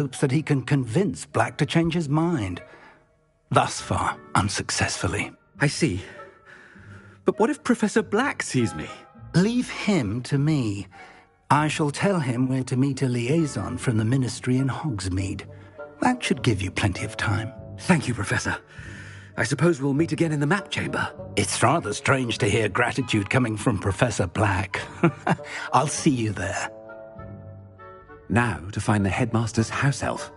hopes that he can convince Black to change his mind. Thus far, unsuccessfully. I see. But what if Professor Black sees me? Leave him to me. I shall tell him where to meet a liaison from the Ministry in Hogsmeade. That should give you plenty of time. Thank you, Professor. I suppose we'll meet again in the map chamber. It's rather strange to hear gratitude coming from Professor Black. I'll see you there. Now to find the headmaster's house elf.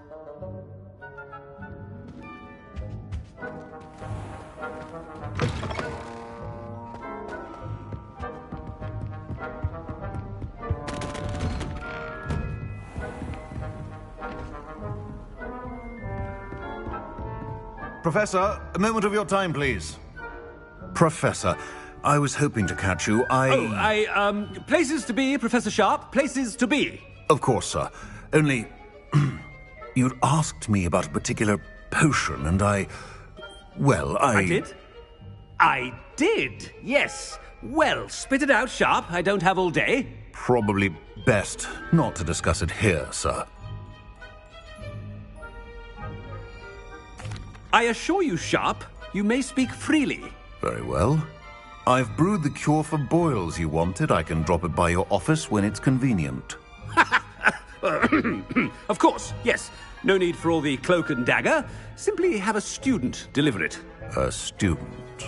Professor, a moment of your time, please. Professor, I was hoping to catch you. Places to be, Professor Sharp. Places to be. Of course, sir. Only, you'd asked me about a particular potion, and I did? I did, yes. Well, spit it out, Sharp. I don't have all day. Probably best not to discuss it here, sir. I assure you, Sharp, you may speak freely. Very well. I've brewed the cure for boils you wanted. I can drop it by your office when it's convenient. Of course, yes. No need for all the cloak and dagger. Simply have a student deliver it. A student.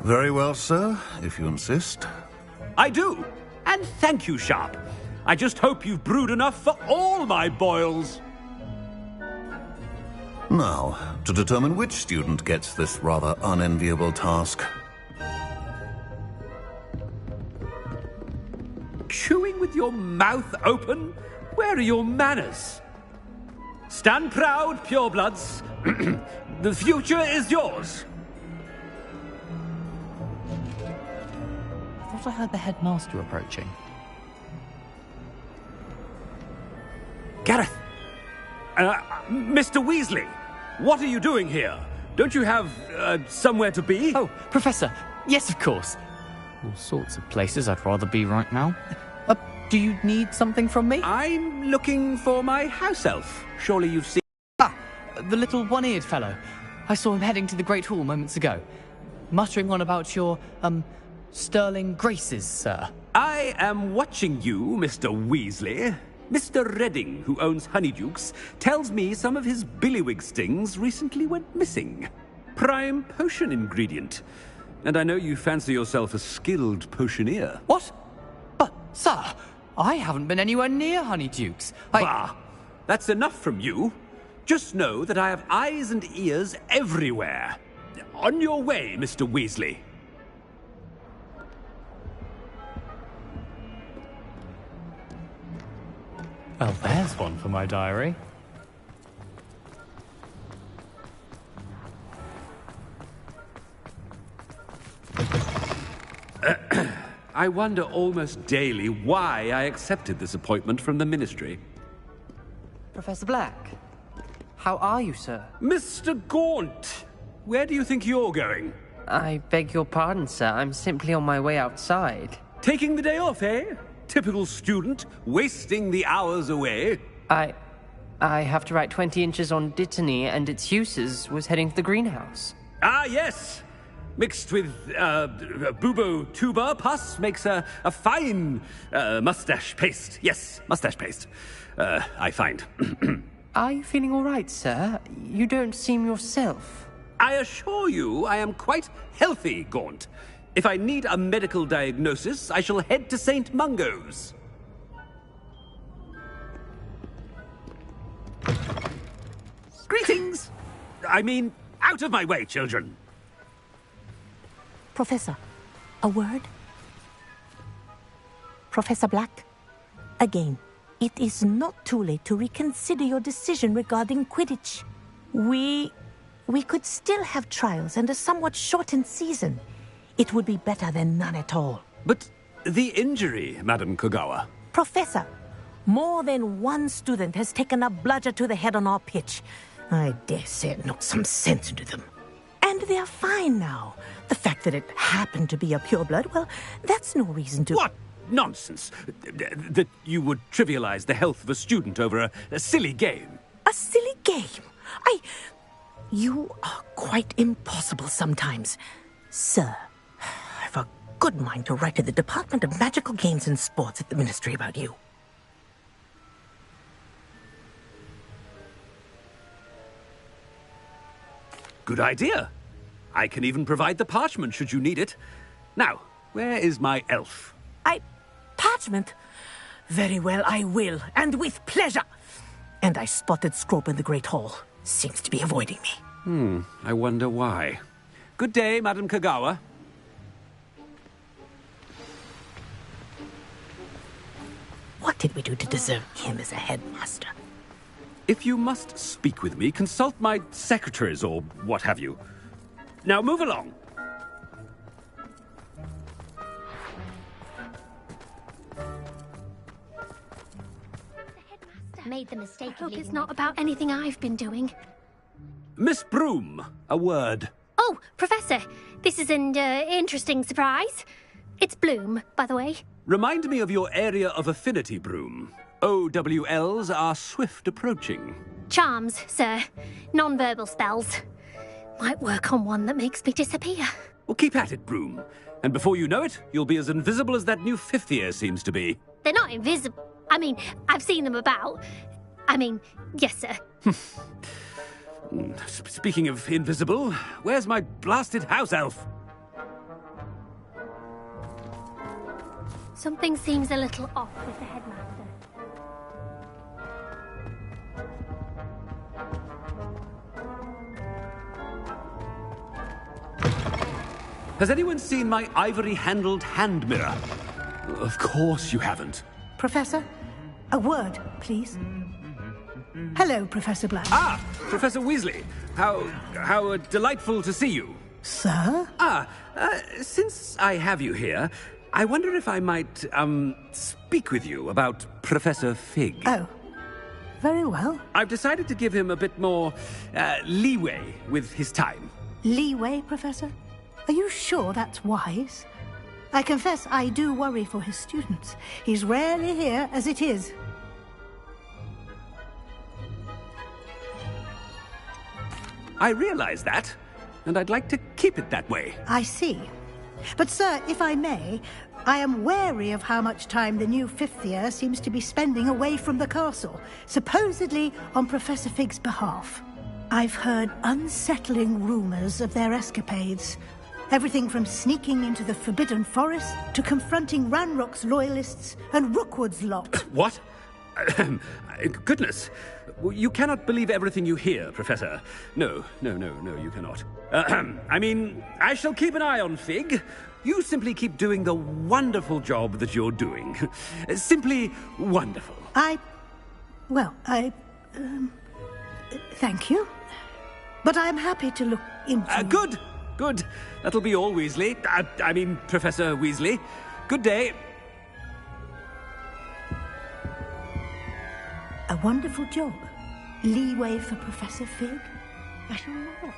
Very well, sir, if you insist. I do. And thank you, Sharp. I just hope you've brewed enough for all my boils. Now, to determine which student gets this rather unenviable task. Chewing with your mouth open? Where are your manners? Stand proud, purebloods. The future is yours. I thought I heard the headmaster approaching. Gareth! Mr. Weasley! What are you doing here? Don't you have, somewhere to be? Oh, Professor! Yes, of course. All sorts of places I'd rather be right now. Do you need something from me? I'm looking for my house elf. Surely you've seen... Ah, the little one-eared fellow. I saw him heading to the Great Hall moments ago. Muttering on about your, sterling graces, sir. I am watching you, Mr. Weasley. Mr. Redding, who owns Honeydukes, tells me some of his billywig stings recently went missing. Prime potion ingredient. And I know you fancy yourself a skilled potioneer. What? But, sir, I haven't been anywhere near Honeydukes. Bah! That's enough from you. Just know that I have eyes and ears everywhere. On your way, Mr. Weasley. Well, there's one for my diary. I wonder almost daily why I accepted this appointment from the Ministry. Professor Black, how are you, sir? Mr. Gaunt, where do you think you're going? I beg your pardon, sir. I'm simply on my way outside. Taking the day off, eh? Typical student, wasting the hours away. I have to write 20 inches on Dittany and its uses. Was heading to the greenhouse. Ah, yes! Mixed with, bubo tuber pus makes a fine, mustache paste. Yes, mustache paste. I find. Are you feeling all right, sir? You don't seem yourself. I assure you I am quite healthy, Gaunt. If I need a medical diagnosis, I shall head to St. Mungo's. Greetings! I mean, out of my way, children. Professor, a word? Professor Black, again, it is not too late to reconsider your decision regarding Quidditch. We could still have trials and a somewhat shortened season. It would be better than none at all. But the injury, Madam Kogawa. Professor, more than one student has taken a bludger to the head on our pitch. I dare say it knocked some sense into them. And they're fine now. The fact that it happened to be a pureblood, well, that's no reason to... What? nonsense. That you would trivialize the health of a student over a silly game. A silly game? You are quite impossible sometimes. Sir, I've a good mind to write to the Department of Magical Games and Sports at the Ministry about you. Good idea. I can even provide the parchment should you need it. Now, where is my elf? Parchment? Very well, I will, and with pleasure. And I spotted Scrope in the Great Hall. Seems to be avoiding me. I wonder why. Good day, Madam Kagawa. What did we do to deserve him as a headmaster? If you must speak with me, consult my secretaries or what have you. Now move along. Made the mistake. I hope it's not about anything I've been doing. Miss Broom, a word. Oh, Professor, this is an interesting surprise. It's Bloom, by the way. Remind me of your area of affinity, Broom. OWLs are swift approaching. Charms, sir. Non-verbal spells. Might work on one that makes me disappear. Well, keep at it, Broom. And before you know it, you'll be as invisible as that new fifth year seems to be. They're not invisible. I mean, I've seen them about. Yes, sir. Speaking of invisible, where's my blasted house elf? Something seems a little off with the headmaster. Has anyone seen my ivory-handled hand mirror? Of course you haven't. Professor, a word, please. Hello, Professor Black. Ah, Professor Weasley. How delightful to see you. Sir? Since I have you here, I wonder if I might, speak with you about Professor Fig. Oh, very well. I've decided to give him a bit more, leeway with his time. Leeway, Professor? Are you sure that's wise? I confess I do worry for his students. He's rarely here as it is. I realize that, and I'd like to keep it that way. I see. But, sir, if I may, I am wary of how much time the new fifth year seems to be spending away from the castle, supposedly on Professor Fig's behalf. I've heard unsettling rumors of their escapades. Everything from sneaking into the Forbidden Forest to confronting Ranrock's loyalists and Rookwood's lot. What? Goodness. You cannot believe everything you hear, Professor. No, you cannot. I shall keep an eye on Fig. You simply keep doing the wonderful job that you're doing. Simply wonderful. Thank you. But I'm happy to look into... Good. That'll be all, Weasley. Professor Weasley. Good day. A wonderful job. Leeway for Professor Fig. I shall never...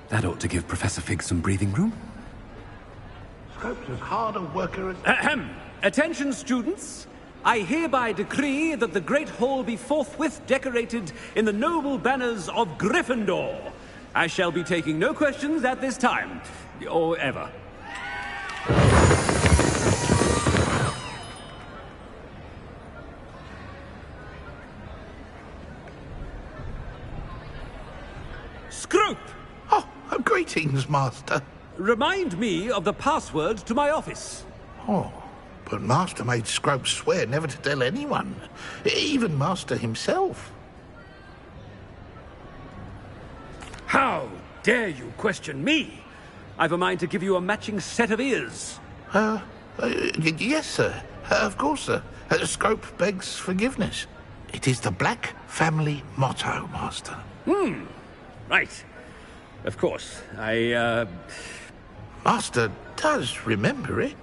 That ought to give Professor Fig some breathing room. Scrope's as hard a worker as... Attention, students. I hereby decree that the Great Hall be forthwith decorated in the noble banners of Gryffindor. I shall be taking no questions at this time, or ever. Scrope! Oh, greetings, Master. Remind me of the password to my office. Oh, but Master made Scrope swear never to tell anyone, even Master himself. How dare you question me? I've a mind to give you a matching set of ears. Yes, sir. Of course, sir. Scrope begs forgiveness. It is the Black family motto, Master. Right. Of course. Master does remember it.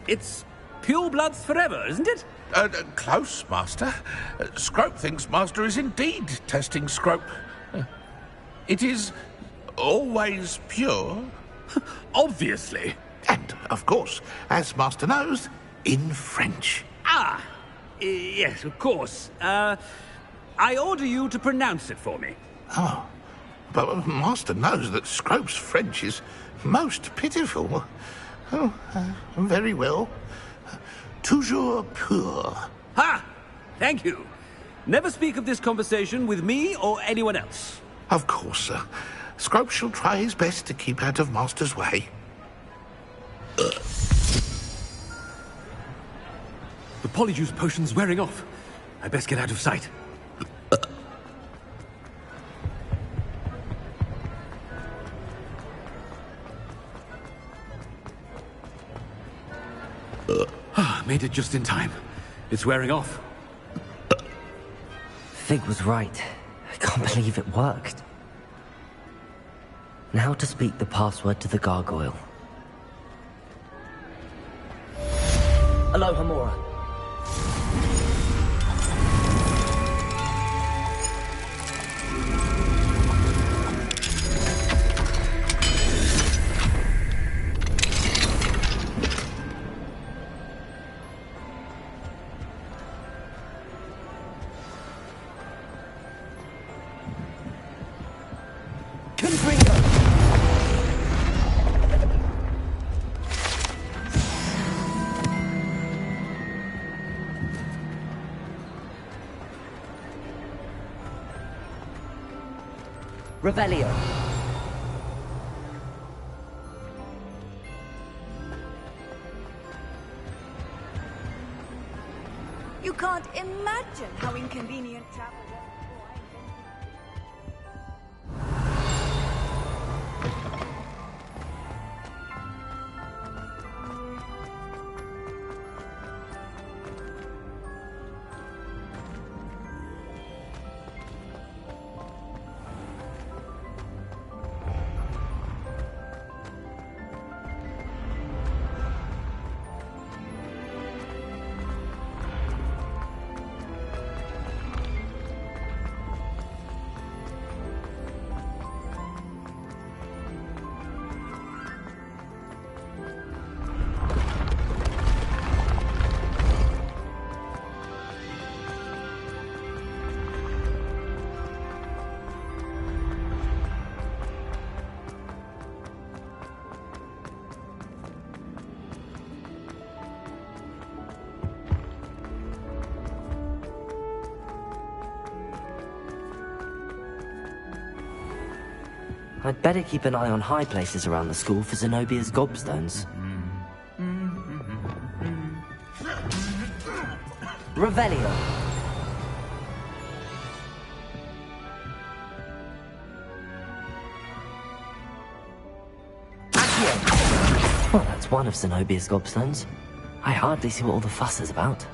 It's pure bloods forever, isn't it? Close, Master. Scrope thinks Master is indeed testing Scrope. It is always pure. Obviously. And, of course, as Master knows, in French. Ah, yes, of course. I order you to pronounce it for me. Oh, but Master knows that Scrope's French is most pitiful. Oh, very well. Toujours pur. Ha! Thank you. Never speak of this conversation with me or anyone else. Of course, sir. Scrope shall try his best to keep out of Master's way. The Polyjuice potion's wearing off. I best get out of sight. Made it just in time. It's wearing off. Fig was right. I can't believe it worked. Now to speak the password to the gargoyle. Alohomora. Revelio. You can't imagine how inconvenient travel was. I'd better keep an eye on high places around the school for Zenobia's gobstones. Revelio. Accio. Well, that's one of Zenobia's gobstones. I hardly see what all the fuss is about.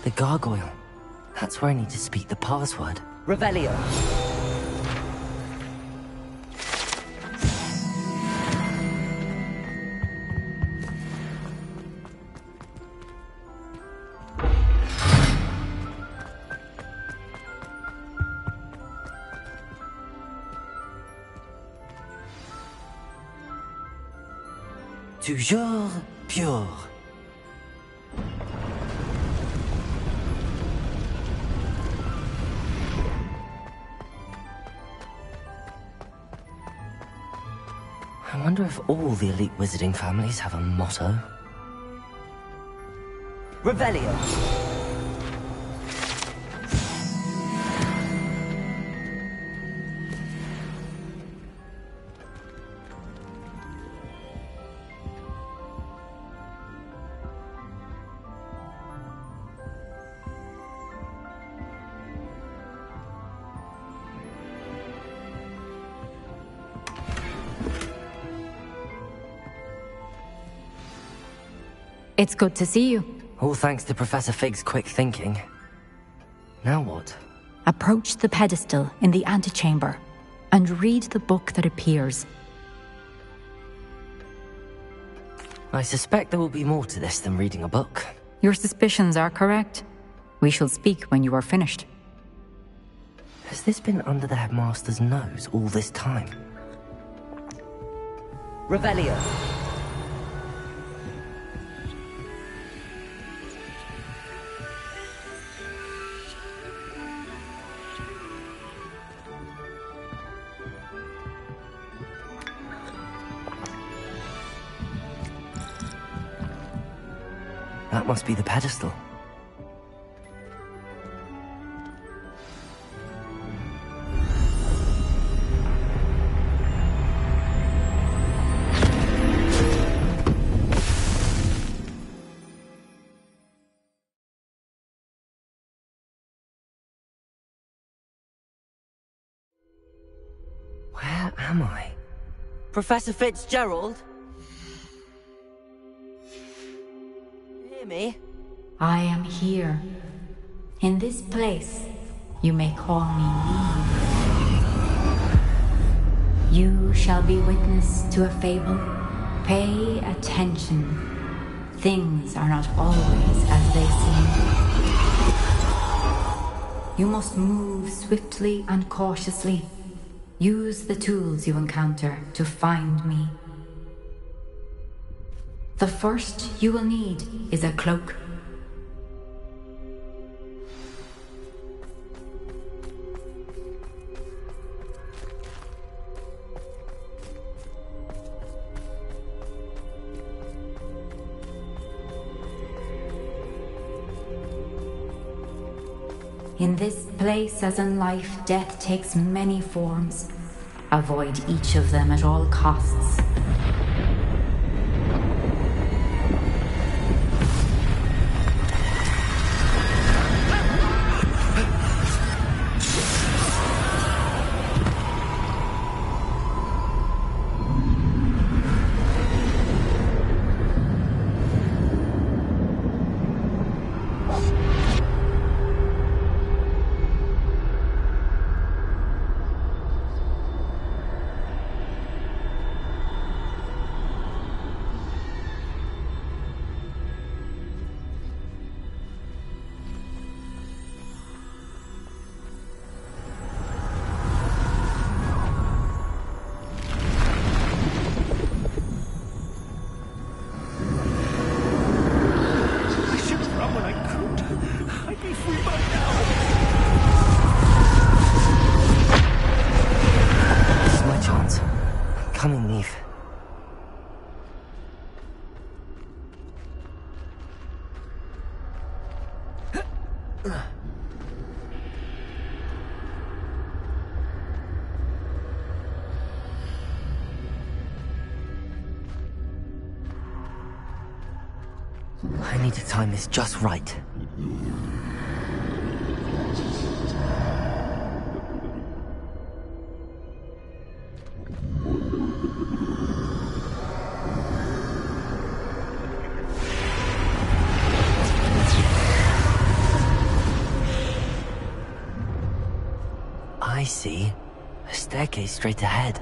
The gargoyle. That's where I need to speak the password. Revelio. Toujours pure. wonder if all the elite wizarding families have a motto. Revelio. It's good to see you. All thanks to Professor Fig's quick thinking. Now what? Approach the pedestal in the antechamber and read the book that appears. I suspect there will be more to this than reading a book. Your suspicions are correct. We shall speak when you are finished. Has this been under the headmaster's nose all this time? Revelio. That must be the pedestal. Where am I? Professor Fitzgerald? Me? I am here. In this place, you may call me Neve. You shall be witness to a fable. Pay attention. Things are not always as they seem. You must move swiftly and cautiously. Use the tools you encounter to find me. The first you will need is a cloak. In this place, as in life, death takes many forms. Avoid each of them at all costs. I need to time this just right. I see. A staircase straight ahead.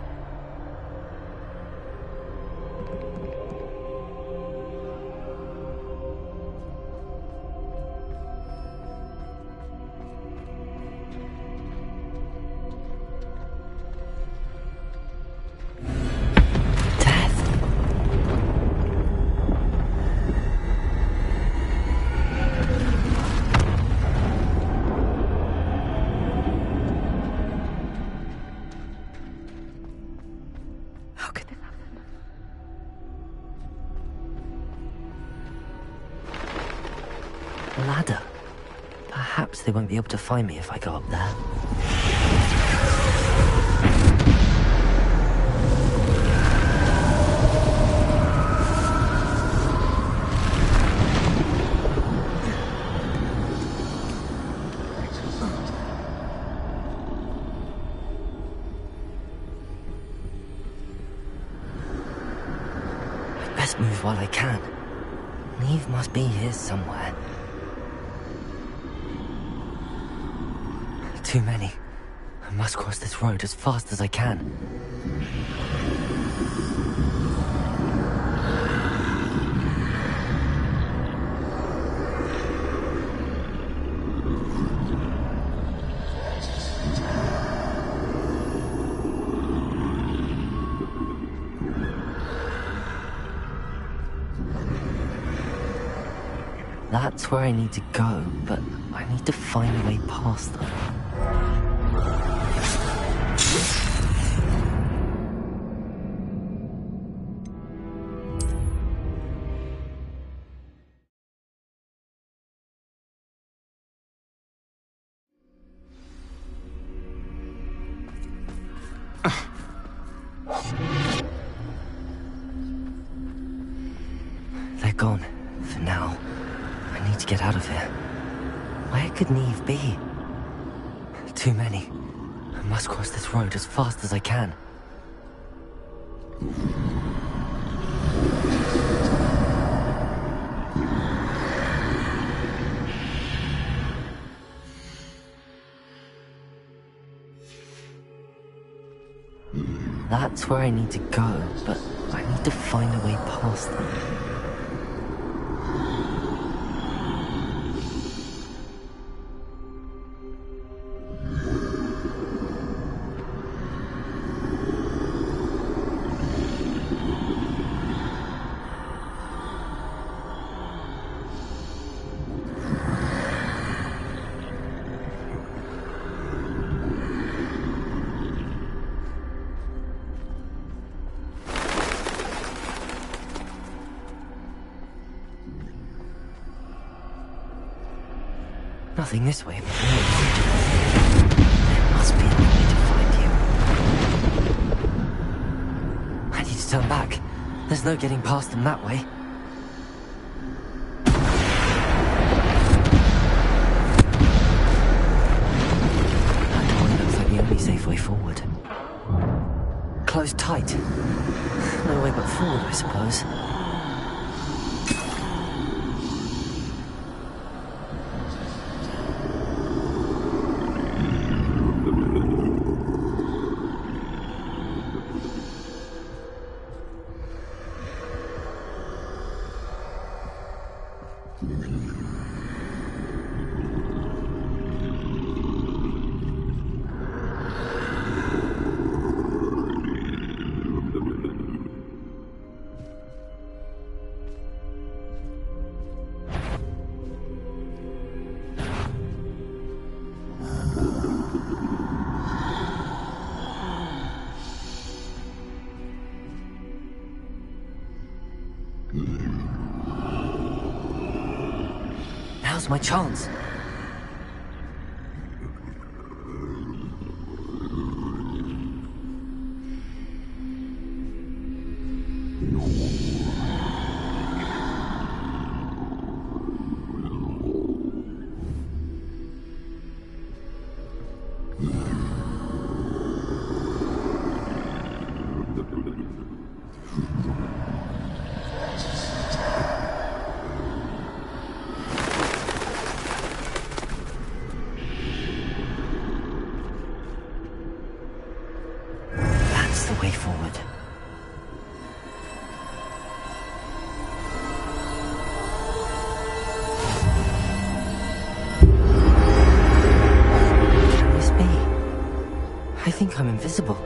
guess they won't be able to find me if I go up there. I'd best move while I can. Neve must be here somewhere. Too many. I must cross this road as fast as I can. That's where I need to go, but I need to find a way past them. They're gone, for now. I need to get out of here. Where could Neve be? Too many. I must cross this road as fast as I can. That's where I need to go, but I need to find a way past them. Nothing this way, but there must be another way to find you. I need to turn back. There's no getting past them that way. That doorway looks like the only safe way forward. Closed tight. No way but forward, I suppose. Now's my chance. Way forward. Can this be? I think I'm invisible.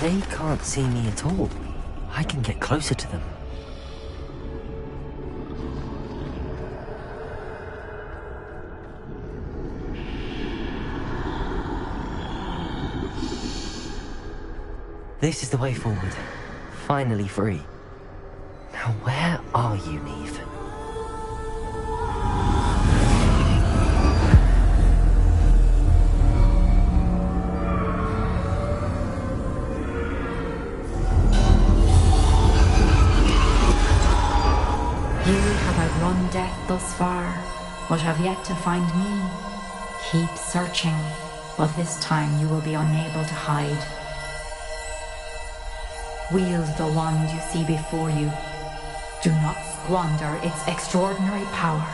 They can't see me at all. I can get closer to them. This is the way forward. Finally free. Now where are you, Neve? You have outrun death thus far, but have yet to find me. Keep searching, but this time you will be unable to hide. Wield the wand you see before you. Do not squander its extraordinary power.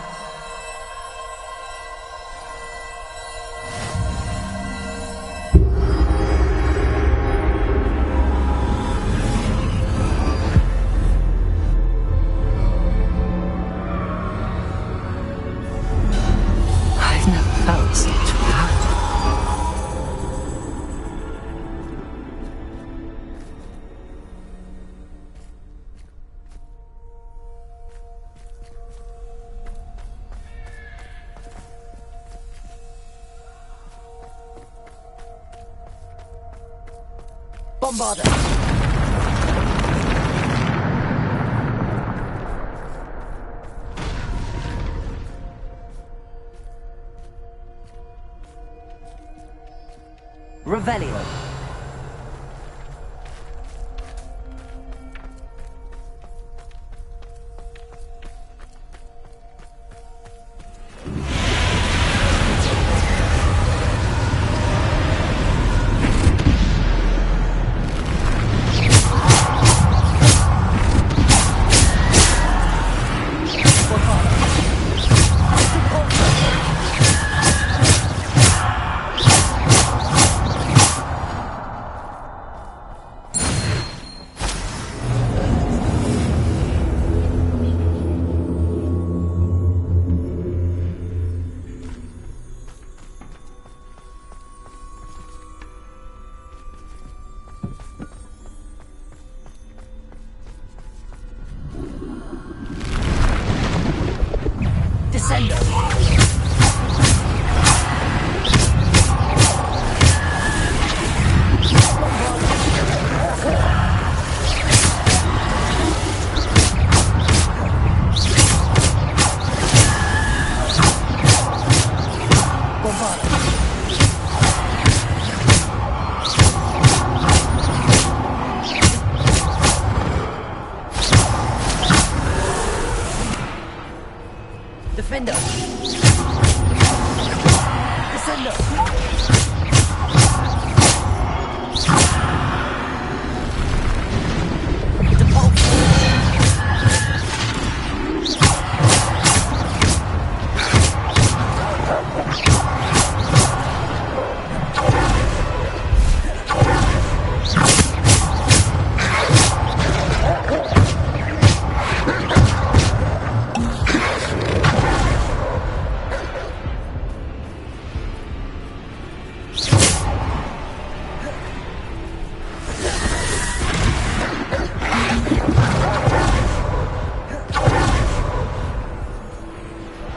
I've never felt such power. Bombarder! Revelio. Defender! Descender!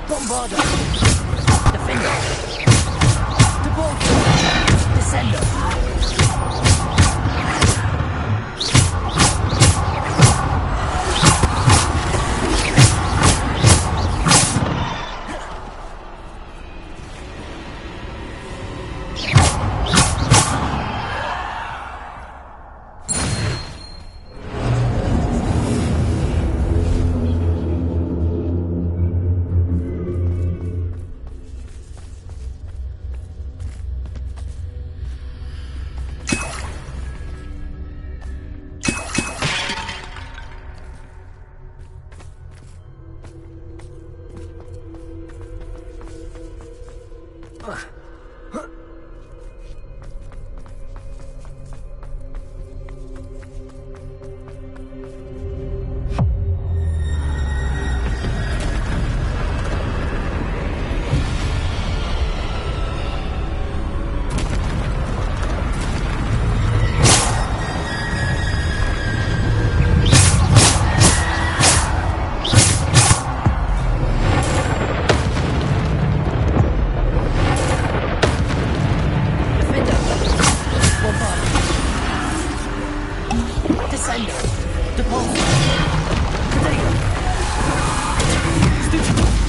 Bombarder! Defender! Debolter! Descender! Defender. Depulsor. Potato. Stupid.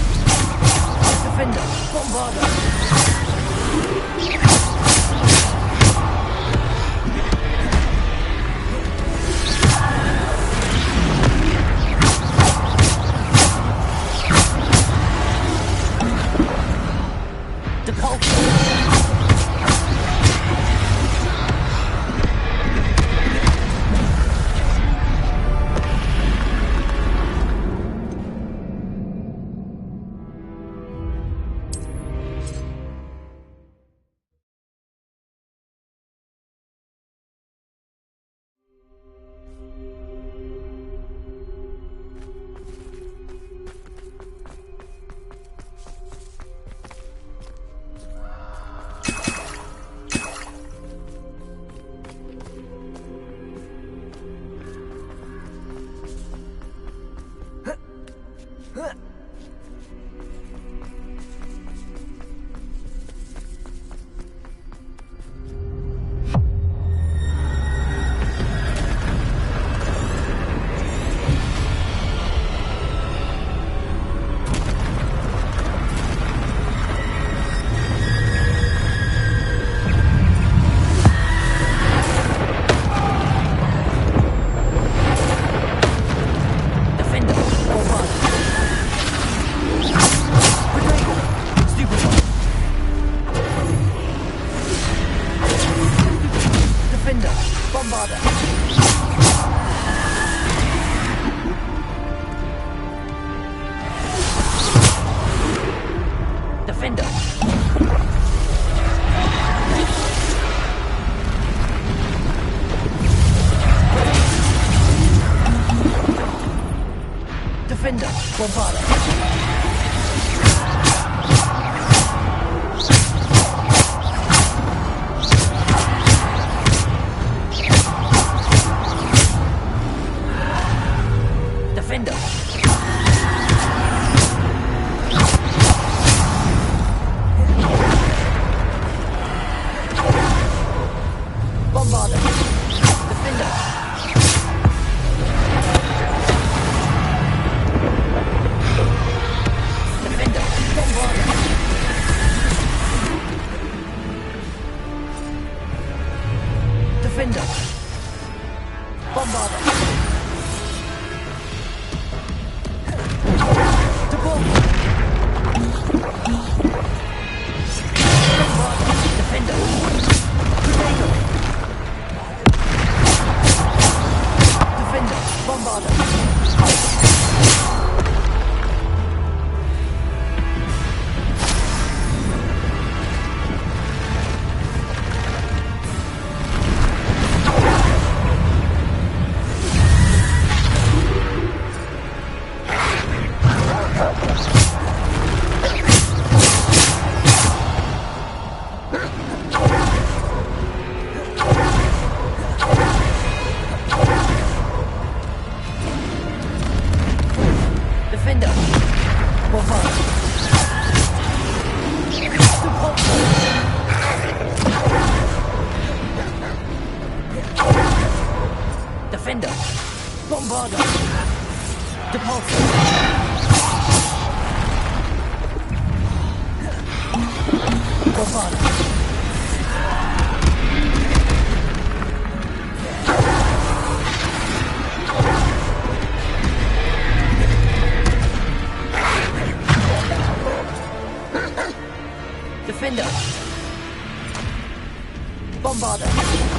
Defender. Bombarder.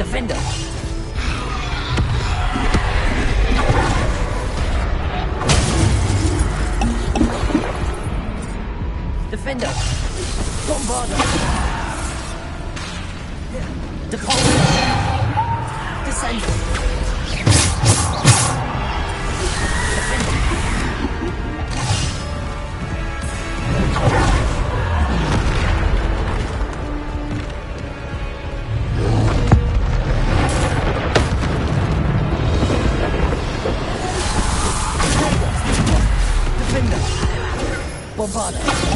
Defender! Defender! Bombarder! Depulsor! Descender! Bombarder!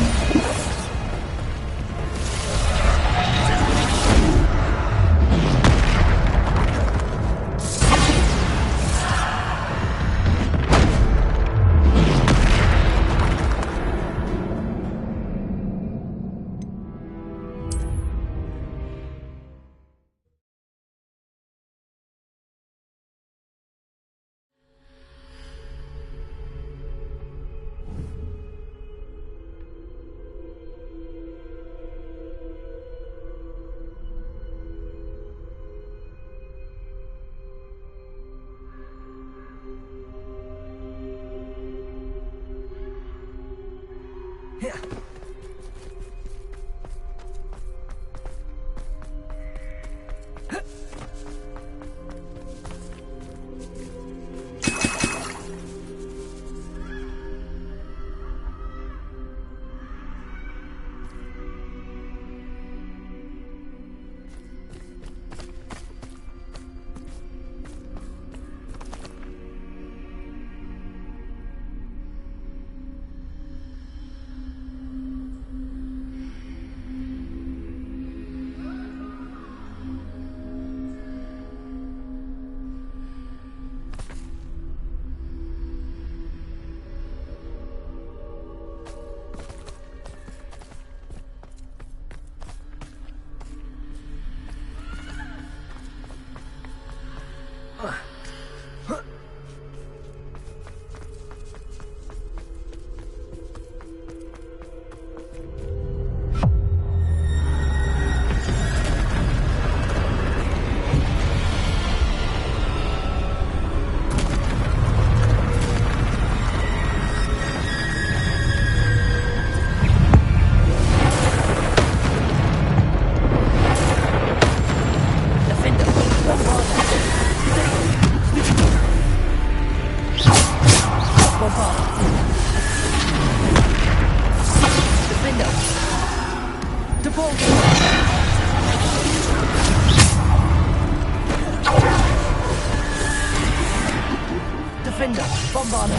Defender! Bombarder!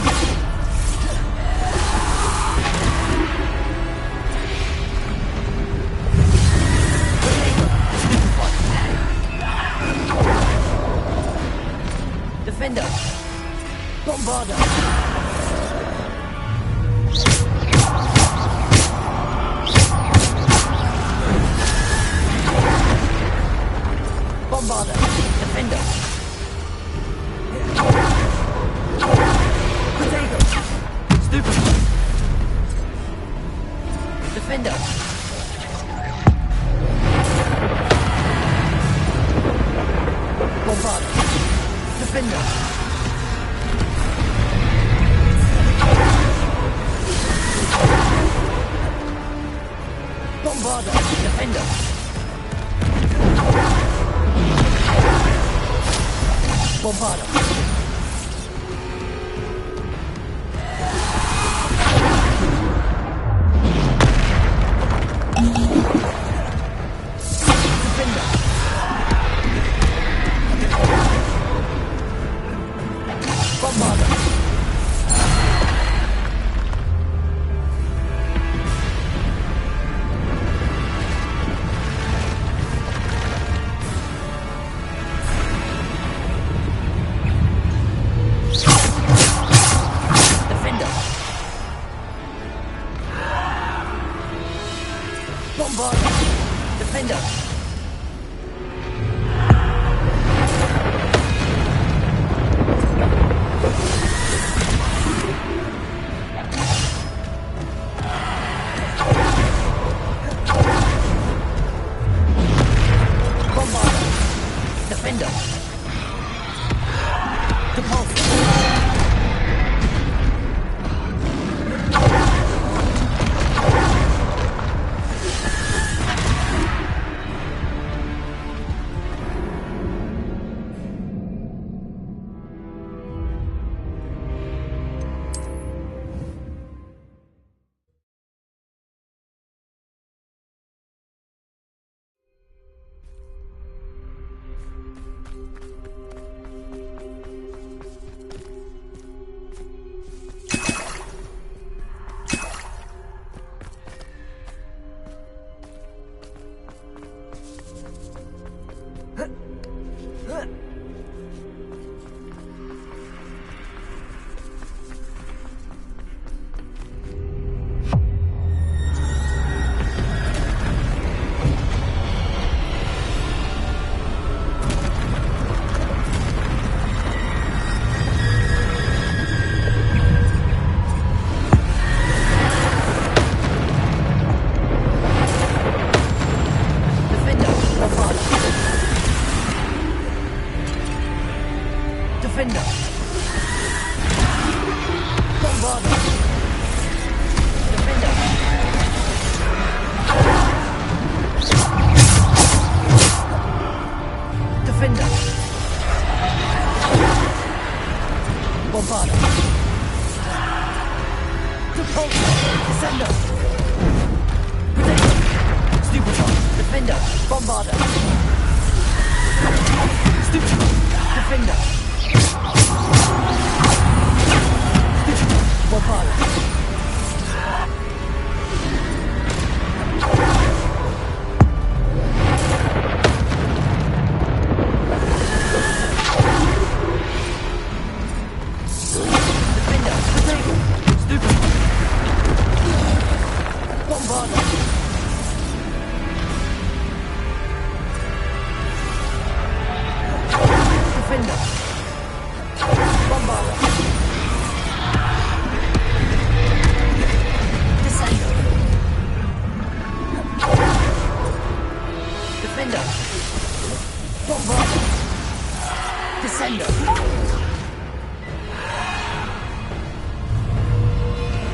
Defender! Bombarder! Bombarder! Defender! Potato! Stupid! Defender! Bombarder! Defender! Bombarder! Defender! Bombarder! Defender! Depulsor!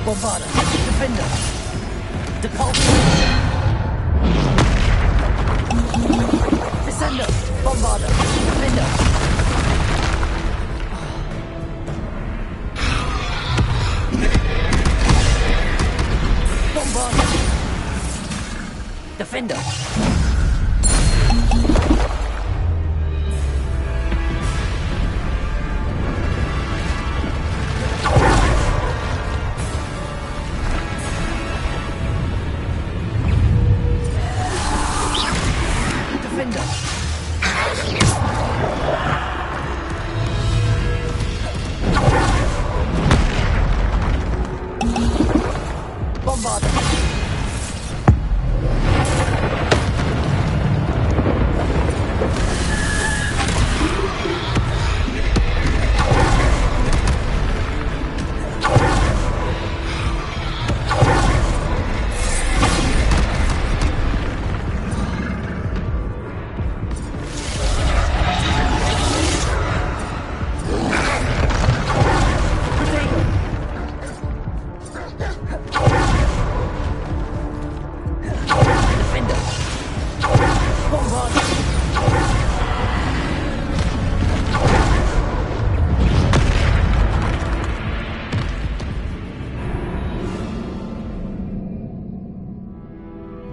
Bombarda. Defender. Depulsor. Descender. Bombarda. Defender. Bombarda. Defender.